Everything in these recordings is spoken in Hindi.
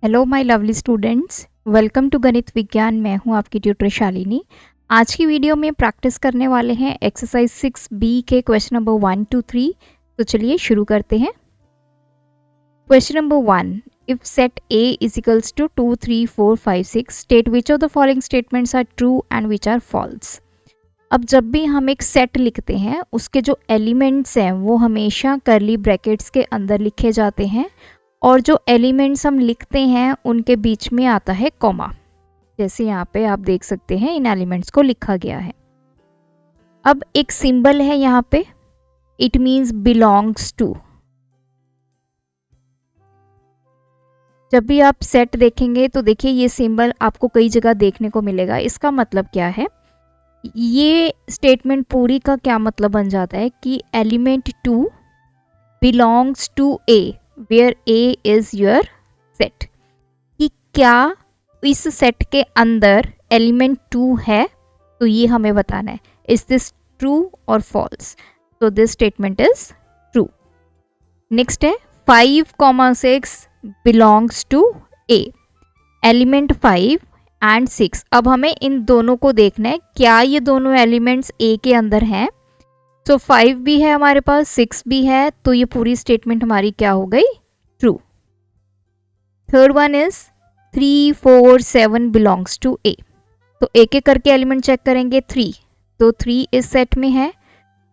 Hello my lovely students, welcome to Ganit Vigyan. मैं हूं आपकी ट्यूटर शालिनी। आज की वीडियो में प्रैक्टिस करने वाले हैं एक्सरसाइज 6B के क्वेश्चन नंबर 1 to 3। तो चलिए शुरू करते हैं। Question number 1, if set A is equals to 2 3 4 5 6 state which of the following statements are true and which are false. अब जब भी हम एक सेट लिखते हैं उसके जो एलिमेंट्स हैं वो हमेशा कर्ली ब्रैकेट्स के अंदर लिखे जाते हैं और जो एलिमेंट्स हम लिखते हैं उनके बीच में आता है कॉमा। जैसे यहाँ पे आप देख सकते हैं इन एलिमेंट्स को लिखा गया है। अब एक सिंबल है यहाँ पे, इट मीन्स बिलोंग्स टू। जब भी आप सेट देखेंगे तो देखिए ये सिंबल आपको कई जगह देखने को मिलेगा। इसका मतलब क्या है, ये स्टेटमेंट पूरी का क्या मतलब बन जाता है कि element 2 belongs to A where A is your set, कि क्या इस सेट के अंदर एलिमेंट 2 है, तो ये हमें बताना है इज दिस ट्रू और फॉल्स। तो this statement is true. Next है 5,6 belongs to A, element 5 and 6। अब हमें इन दोनों को देखना है, क्या ये दोनों एलिमेंट्स ए के अंदर हैं। तो 5 भी है हमारे पास, 6 भी है, तो ये पूरी स्टेटमेंट हमारी क्या हो गई, true. Third one is 3 4 7 belongs to A. तो एक एक करके एलिमेंट चेक करेंगे। 3 तो 3 इस सेट में है,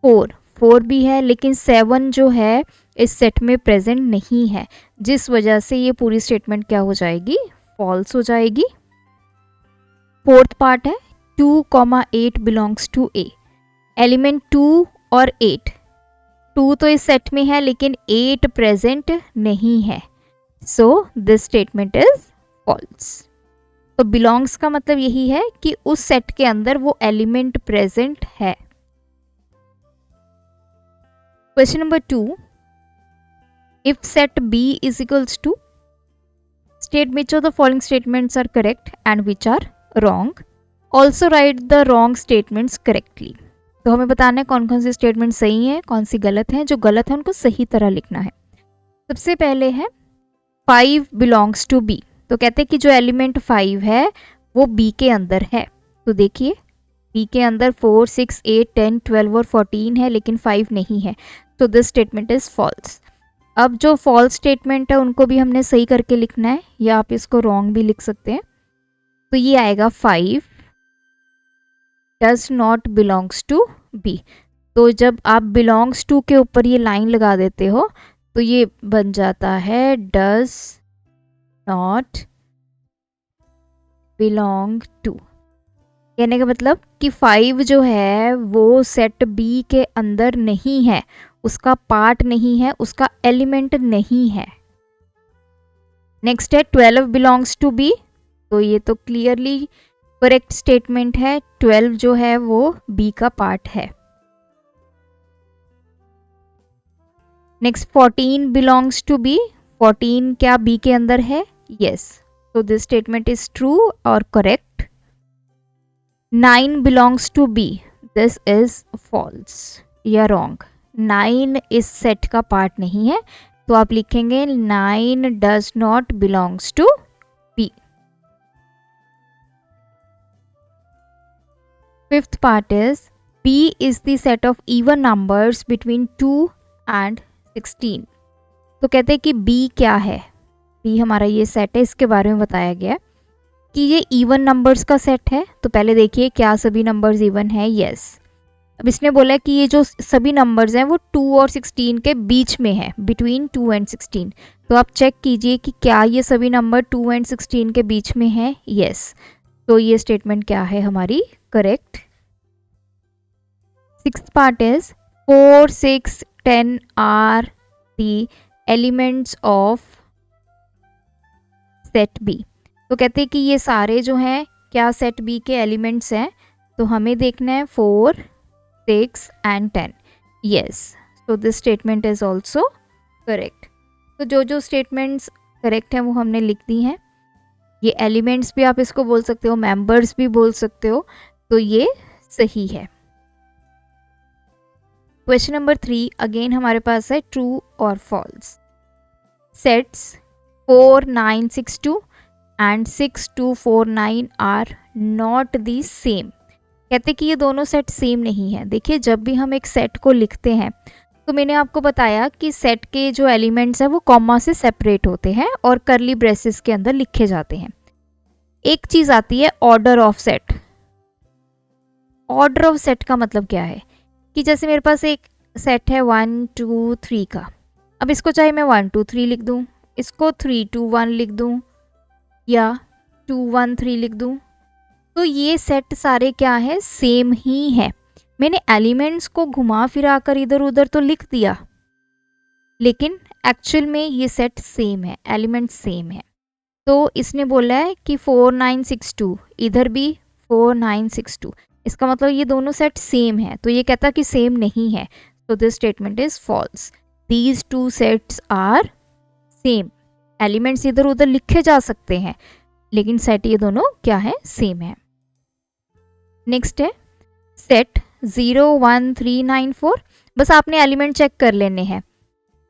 4 भी है, लेकिन 7 जो है इस सेट में प्रेजेंट नहीं है, जिस वजह से ये पूरी स्टेटमेंट क्या हो जाएगी, फॉल्स हो जाएगी। फोर्थ पार्ट है 2,8 बिलोंग्स टू ए, एलिमेंट 2 और 8। 2 तो इस सेट में है लेकिन 8 प्रेजेंट नहीं है, so this statement is false. तो बिलोंग्स का मतलब यही है कि उस सेट के अंदर वो एलिमेंट प्रेजेंट है। Question number 2, if set B is equals to state which of the following statements are correct and which are wrong, also write the wrong statements correctly. तो हमें बताना है कौन कौन सी स्टेटमेंट सही है, कौन सी गलत है। जो गलत है उनको सही तरह लिखना है। सबसे पहले है 5 बिलोंग्स टू B। तो कहते हैं कि जो एलिमेंट 5 है वो B के अंदर है। तो देखिए B के अंदर 4 6 8 10 12 और 14 है, लेकिन 5 नहीं है। तो दिस स्टेटमेंट इज फॉल्स। अब जो फॉल्स स्टेटमेंट है उनको भी हमने सही करके लिखना है, या आप इसको रॉन्ग भी लिख सकते हैं। तो ये आएगा 5 does not belongs to B। तो जब आप बिलोंग्स टू के ऊपर ये लाइन लगा देते हो तो ये बन जाता है डज नॉट बिलोंग टू। कहने का मतलब कि 5 जो है वो सेट B के अंदर नहीं है, उसका पार्ट नहीं है, उसका एलिमेंट नहीं है। नेक्स्ट है 12 बिलोंग्स टू B। तो ये तो क्लियरली करेक्ट स्टेटमेंट है, 12 जो है वो B का पार्ट है। Next 14 belongs to B। 14 क्या B के अंदर है, यस। तो दिस स्टेटमेंट इज ट्रू और correct. 9 belongs to B, this is false या रॉन्ग। 9 इस सेट का पार्ट नहीं है, तो आप लिखेंगे 9 does not belongs to B। Fifth part is B is the set of even numbers between 2 and 16। तो कहते हैं कि B क्या है, B हमारा ये सेट है, इसके बारे में बताया गया कि ये इवन नंबर्स का सेट है। तो पहले देखिए क्या सभी नंबर्स इवन है, यस। अब इसने बोला कि ये जो सभी नंबर्स हैं वो 2 और 16 के बीच में है, बिटवीन 2 and 16। तो आप चेक कीजिए कि क्या ये सभी नंबर 2 and 16 के बीच में है, यस। तो ये स्टेटमेंट क्या है हमारी, correct. Sixth part is 4 6 10 are the elements of set B। तो कहते हैं कि ये सारे जो हैं क्या सेट B के एलिमेंट्स हैं। तो हमें देखना है 4 6 and 10, यस। तो this statement is also correct. तो जो जो स्टेटमेंट्स करेक्ट हैं वो हमने लिख दी हैं। ये एलिमेंट्स भी आप इसको बोल सकते हो, मेंबर्स भी बोल सकते हो, तो ये सही है। क्वेश्चन नंबर 3 अगेन हमारे पास है ट्रू और false. Sets 4962 and 6249 are not the same. कहते कि ये दोनों सेट सेम नहीं है। देखिए जब भी हम एक सेट को लिखते हैं तो मैंने आपको बताया कि सेट के जो एलिमेंट्स हैं वो कॉमा से सेपरेट होते हैं और करली ब्रेसेस के अंदर लिखे जाते हैं। एक चीज़ आती है order of set. Order of set का मतलब क्या है कि जैसे मेरे पास एक सेट है 1 2 3 का, अब इसको चाहे मैं 1 2 3 लिख दूँ, इसको 3 2 1 लिख दूँ या 2 1 3 लिख दूँ, तो ये सेट सारे क्या है, सेम ही है। मैंने एलिमेंट्स को घुमा फिरा कर इधर उधर तो लिख दिया, लेकिन एक्चुअल में ये सेट सेम है, एलिमेंट सेम है। तो इसने बोला है कि 4962, इधर भी 4962, इसका मतलब ये दोनों सेट सेम है। तो ये कहता कि सेम नहीं है, तो this statement is false. These two sets are same. Elements इधर उधर लिखे जा सकते हैं, लेकिन सेट ये दोनों क्या है, सेम है। नेक्स्ट है सेट 0 1 3 9 4। बस आपने एलिमेंट चेक कर लेने हैं।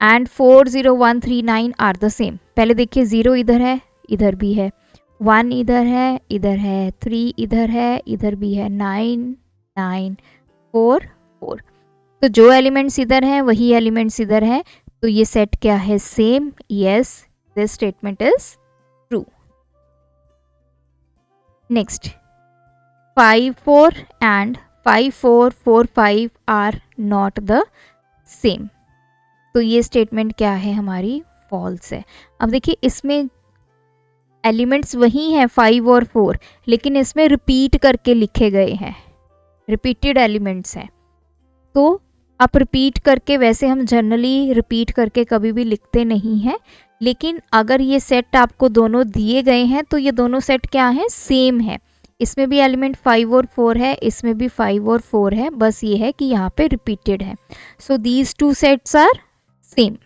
And 4 0 1 3 9 are the same. पहले देखिए 0 इधर है, इधर भी है, 1 इधर है, 3 इधर है, इधर भी है, 9 9 4 4। तो जो एलिमेंट्स इधर हैं वही एलिमेंट्स इधर हैं, तो ये सेट क्या है, same. Yes, this statement is true. Next 5 4 and 5 4 4 5 are not the same. तो ये स्टेटमेंट क्या है, हमारी फॉल्स है। अब देखिए इसमें एलिमेंट्स वही हैं 5 और 4, लेकिन इसमें रिपीट करके लिखे गए हैं, रिपीटेड एलिमेंट्स हैं। तो आप रिपीट करके, वैसे हम जनरली रिपीट करके कभी भी लिखते नहीं हैं, लेकिन अगर ये सेट आपको दोनों दिए गए हैं तो ये दोनों सेट क्या है, सेम है। इसमें भी एलिमेंट 5 और 4 है, इसमें भी 5 और 4 है, बस ये है कि यहाँ पे रिपीटेड है। So these two sets are same.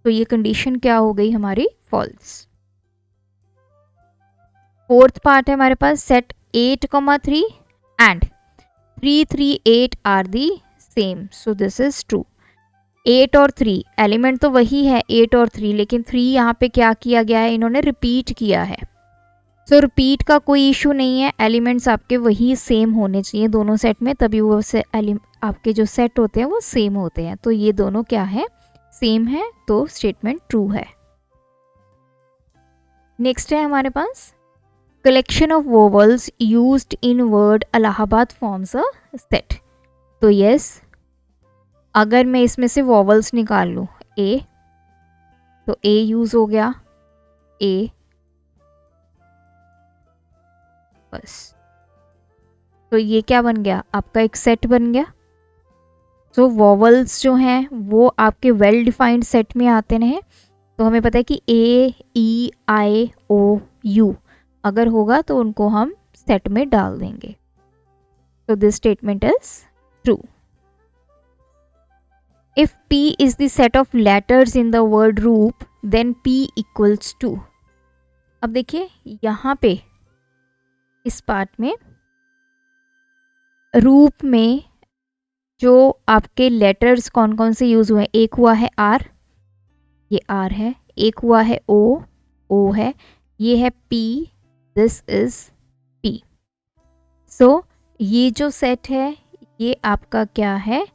तो ये कंडीशन क्या हो गई हमारी, फॉल्स। फोर्थ पार्ट है हमारे पास set 8 3 and 3 3 8 are the same. So this is true. 8 और 3 एलिमेंट तो वही है 8 और 3, लेकिन 3 यहाँ पे क्या किया गया है, इन्होंने रिपीट किया है। सो रिपीट का कोई इशू नहीं है, एलिमेंट्स आपके वही सेम होने चाहिए दोनों सेट में, तभी वो आपके जो सेट होते हैं वो सेम होते हैं। तो ये दोनों क्या है, सेम है, तो स्टेटमेंट ट्रू है। नेक्स्ट है हमारे पास collection of vowels used in word Allahabad forms a set. तो यस, अगर मैं इसमें से वोवल्स निकाल लूँ ए, तो ए यूज हो गया, ए बस। तो ये क्या बन गया, आपका एक सेट बन गया। तो वोवल्स जो हैं वो आपके वेल डिफाइंड सेट में आते हैं। तो हमें पता है कि ए ई आई ओ यू अगर होगा तो उनको हम सेट में डाल देंगे। तो this statement is true. If P is the set of letters in the word रूप, then P equals to। अब देखिए यहाँ पे इस पार्ट में रूप में जो आपके लेटर्स कौन कौन से यूज हुए हैं, एक हुआ है R, ये R है, एक हुआ है O, O है, ये है P, दिस इज P। सो ये जो सेट है ये आपका क्या है,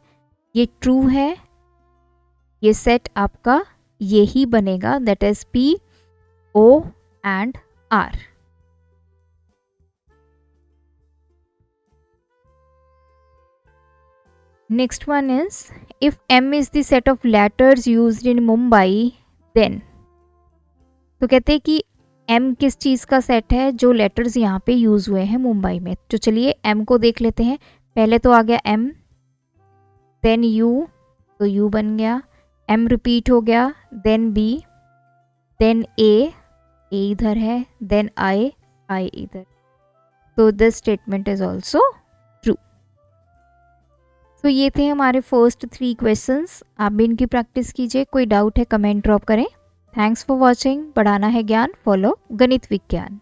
ये ट्रू है, ये सेट आपका यही बनेगा, that is P, O and R। Next one is if M is the set of letters used in Mumbai then। तो कहते हैं कि M किस चीज़ का सेट है, जो लेटर्स यहाँ पे यूज हुए हैं मुंबई में। तो चलिए M को देख लेते हैं। पहले तो आ गया M, देन U, तो U बन गया, M रिपीट हो गया, देन B, देन A इधर है, देन I इधर। तो this statement is also true. तो ये थे हमारे फर्स्ट 3 क्वेश्चंस। आप भी इनकी प्रैक्टिस कीजिए। कोई डाउट है कमेंट ड्रॉप करें। Thanks for watching. बढ़ाना है ज्ञान, फॉलो गणित विज्ञान।